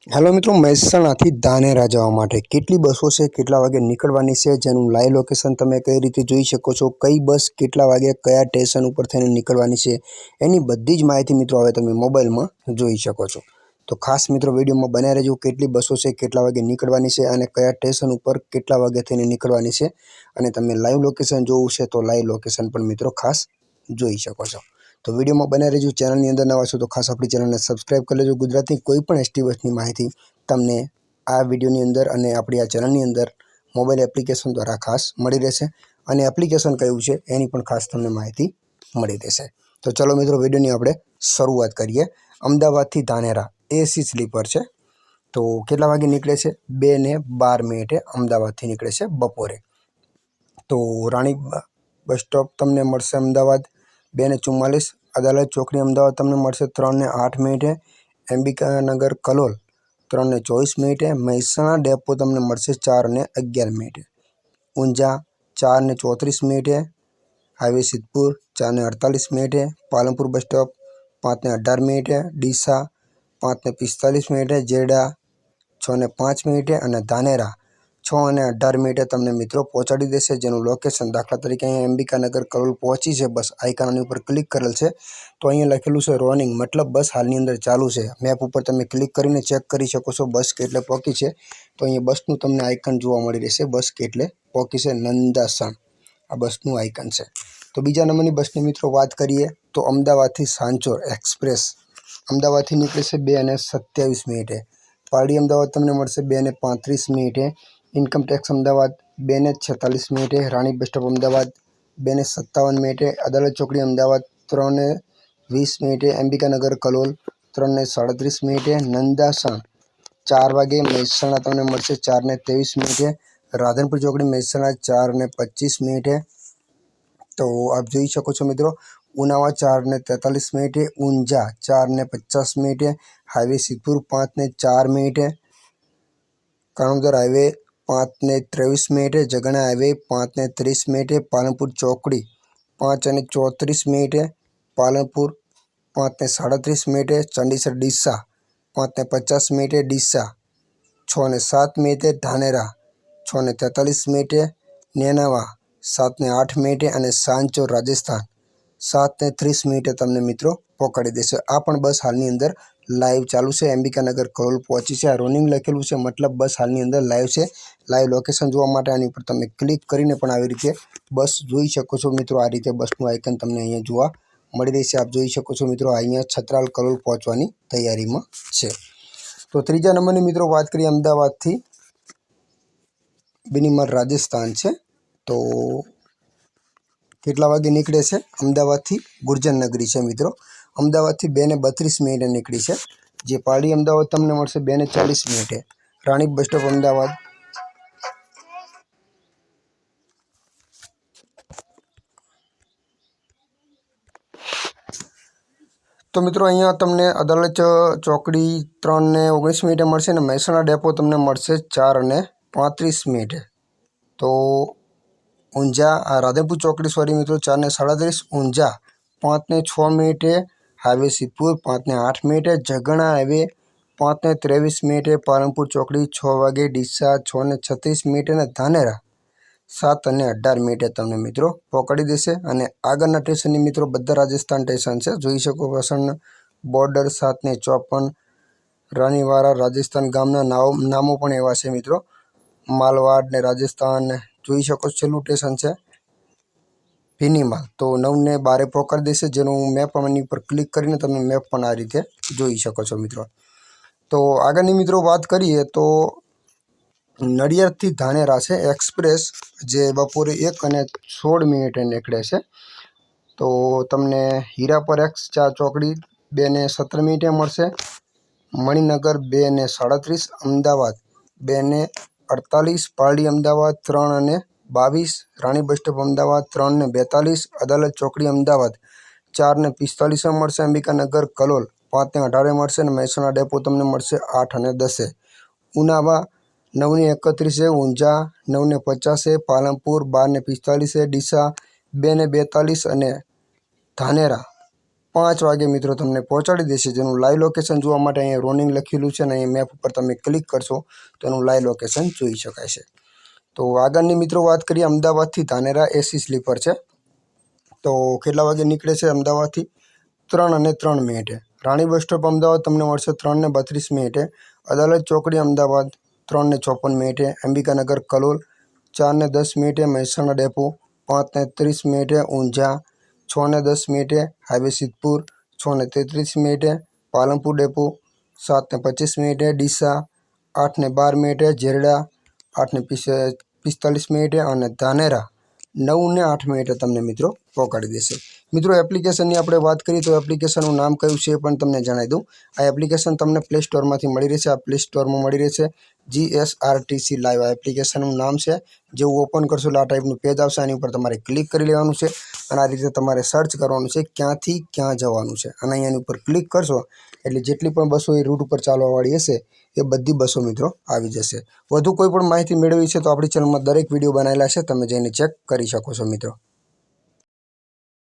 Hello મિત્રો, મહેસાણાથી ધાનેરા જવા માટે કેટલી બસો છે, કેટલા વાગે નીકળવાની છે, જેનું લાઈવ લોકેશન તમે કઈ રીતે જોઈ શકો છો, કઈ બસ કેટલા વાગે કયા સ્ટેશન ઉપર થઈને નીકળવાની છે, એની બધી જ માહિતી મિત્રો હવે તમે મોબાઈલમાં જોઈ શકો છો। તો ખાસ મિત્રો વિડીયોમાં બનાવી રહેજો, કેટલી બસો છે, કેટલા વાગે નીકળવાની છે અને કયા સ્ટેશન ઉપર કેટલા વાગે થઈને નીકળવાની છે। અને તમે લાઈવ લોકેશન જોવું છે તો લાઈવ લોકેશન પણ મિત્રો ખાસ જોઈ શકો છો। તો વિડીયોમાં બને રહેજો। ચેનલની અંદર નવા છો તો ખાસ આપણી ચેનલને સબસ્ક્રાઇબ કરી લેજો। ગુજરાતની કોઈ પણ એસટી બસની માહિતી તમને આ વિડીયોની અંદર અને આપણી આ ચેનલની અંદર મોબાઈલ એપ્લિકેશન દ્વારા ખાસ મળી રહેશે અને એપ્લિકેશન કયું છે એની પણ ખાસ તમને માહિતી મળી રહેશે। તો ચલો મિત્રો, વિડીયોની આપણે શરૂઆત કરીએ। અમદાવાદથી ધાનેરા એસી સ્લીપર છે। તો કેટલા વાગે નીકળે છે? 2:12 અમદાવાદથી નીકળે છે બપોરે। તો રાણી બસ સ્ટોપ તમને મળશે અમદાવાદ 2:44। અદાલત ચોકડી અમદાવાદ તમને મળશે 3:08। અંબિકાનગર કલોલ 3:24। મહેસાણા ડેપો તમને મળશે 4:11। Unjha 4:34। Highway Siddhpur 4:48। Palanpur bus stop 5:18। Deesa 5:45। Jerda 6:05 અને ધાનેરા 6:18 તમને મિત્રો પહોંચાડી દેશે, જેનું લોકેશન દાખલા તરીકે અહીંયા અંબિકાનગર કલોલ પહોંચી છે બસ, આઇકનની ઉપર ક્લિક કરેલ છે તો અહીંયા લખેલું છે રનિંગ, મતલબ બસ હાલની અંદર ચાલુ છે। મેપ ઉપર તમે ક્લિક કરીને ચેક કરી શકો છો બસ કેટલે પહોંચી છે। તો અહીંયા બસનું તમને આઇકન જોવા મળી રહેશે, બસ કેટલે પહોંચી છે, નંદાસણ આ બસનું આઇકન છે। તો બીજા નંબરની બસની મિત્રો વાત કરીએ તો અમદાવાદથી સાંચોર એક્સપ્રેસ અમદાવાદથી નીકળે છે 2:27। પાલડી અમદાવાદ તમને મળશે 2:35। ઇન્કમટેક્સ અમદાવાદ 2:46। રાણી બસ સ્ટોપ અમદાવાદ 2:57। અદાલત ચોકડી અમદાવાદ 3:20। અંબિકાનગર કલોલ 3:37। નંદાસણ 4 વાગે। મહેસાણા તમને મળશે 4:23। રાધનપુર ચોકડી મહેસાણા 4:25। તો આપ જોઈ શકો છો મિત્રો। Unava 4:43। Unjha 4:50। Highway Siddhpur 5:04। Kanodar highway 5:23। Jagana highway 5:30। Palanpur ચોકડી 5:34। પાલનપુર 5:37। ચંડીસર ડીસા 5:50। ડીસા 6:07। ધાનેરા 6:43। નેનાવા 7:08 અને સાંચોર રાજસ્થાન 7:30 તમને મિત્રો પહોંચાડી દેશે। આ પણ બસ હાલની અંદર લાઈવ ચાલુ છે, અંબિકાનગર કલોલ પહોંચી છે। આ રોનિંગ લખેલું છે, મતલબ બસ હાલની અંદર લાઈવ છે। લાઈવ લોકેશન જોવા માટે આની ઉપર તમે ક્લિક કરીને પણ આવી રીતે બસ જોઈ શકો છો મિત્રો। આ રીતે બસનું આઇકન તમને અહીંયા જોવા મળી રહેશે, આપ જોઈ શકો છો મિત્રો। અહીંયા છત્રાલ કલોલ પહોંચવાની તૈયારીમાં છે। તો ત્રીજા નંબરની મિત્રો વાત કરીએ અમદાવાદથી બિનીમર રાજસ્થાન છે। તો કેટલા વાગે નીકળે છે? અમદાવાદથી ગુર્જરનગરી છે મિત્રો। અમદાવાદથી 2:32 નીકળી છે, જે પાલડી અમદાવાદ તમને મળશે 2:40। રાણી બસ સ્ટોપ અમદાવાદ તો મિત્રો અહીંયા તમને અદાલત ચોકડી 3:19 મળશે અને મહેસાણા ડેપો તમને મળશે 4:35। તો ઊંઝા રાધનપુર ચોકડી સોરી મિત્રો 4:37। ઊંઝા 5:06। હાઈવે સિદ્ધપુર 5:08। જગણા હાઈવે 5:23। પાલનપુર ચોકડી 6 વાગે। ડીસા 6:36 અને ધાનેરા 7:18 તમને મિત્રો પહોંચાડી દેશે। અને આગળના સ્ટેશનની મિત્રો બધા રાજસ્થાન સ્ટેશન છે, જોઈ શકો। વસણ બોર્ડર 7:54। રાનીવાડા રાજસ્થાન ગામના નામો પણ એવા છે મિત્રો। માલવાડ ને રાજસ્થાન જોઈ શકો, છેલ્લું સ્ટેશન છે ભીનીમાલ, તો 9:12 પહોંચાડી દેશે, જેનું મેપ આની ઉપર ક્લિક કરીને તમે મેપ પણ આ રીતે જોઈ શકો છો મિત્રો। તો આગળની મિત્રો વાત કરીએ તો નડિયાદથી ધાનેરા છે એક્સપ્રેસ, જે બપોરે 1:16 નીકળે છે। તો તમને હીરાપર એક્સ ચોકડી 2:17 મળશે। મણિનગર 2:37। અમદાવાદ 2:48। પાલડી અમદાવાદ 3:22। રાણી બસ સ્ટોપ અમદાવાદ 3:42। અદાલત ચોકડી અમદાવાદ 4:45 મળશે। અંબિકાનગર કલોલ 5:18 મળશે અને મહેસાણા ડેપો તમને મળશે 8:10। ઉનાવા 9:31। ઊંઝા 9:50। પાલનપુર 12:45। ડીસા 2:42 અને ધાનેરા 5 વાગે મિત્રો તમને પહોંચાડી દેશે, જેનું લાઈવ લોકેશન જોવા માટે અહીંયા રોનિંગ લખેલું છે અને અહીં મેપ ઉપર તમે ક્લિક કરશો તો એનું લાઈવ લોકેશન જોઈ શકાય છે। તો આગળની મિત્રો વાત કરીએ, અમદાવાદથી ધાનેરા એસી સ્લીપર છે। તો કેટલા વાગે નીકળે છે અમદાવાદથી? 3:03 રાણી બસ સ્ટોપ અમદાવાદ તમને મળશે 3:32, અદાલત ચોકડી Ahmedabad 3:54, Ambikanagar Kalol 4:10, Mehsana depot 5:30, Unjha 6:10, highway Siddhpur 6:33, Palanpur depot 7:25, Deesa 8:12, Jerda 8:45 અને ધાનેરા 9:08 તમને મિત્રો પહોંચાડી દેશે। મિત્રો એપ્લિકેશનની આપણે વાત કરીએ તો એપ્લિકેશનનું નામ કયું છે પણ તમને જણાવી દઉં। આ એપ્લિકેશન તમને પ્લે સ્ટોરમાંથી મળી રહેશે। આ પ્લે સ્ટોરમાં મળી રહેશે GSRTC લાઈવ, આ એપ્લિકેશનનું નામ છે। જેવું ઓપન કરશો એટલે આ ટાઈપનું પેજ આવશે, આની ઉપર તમારે ક્લિક કરી લેવાનું છે અને આ રીતે તમારે સર્ચ કરવાનું છે ક્યાંથી ક્યાં જવાનું છે અને અહીંયાની ઉપર ક્લિક કરશો એટલે જેટલી પણ બસો એ રૂટ ઉપર ચાલવાવાળી હશે એ બધી બસો મિત્રો આવી જશે। વધુ કોઈ પણ માહિતી મેળવવી છે તો આપણી ચેનલમાં દરેક વિડીયો બનાવેલા છે, તમે જઈને ચેક કરી શકો છો મિત્રો।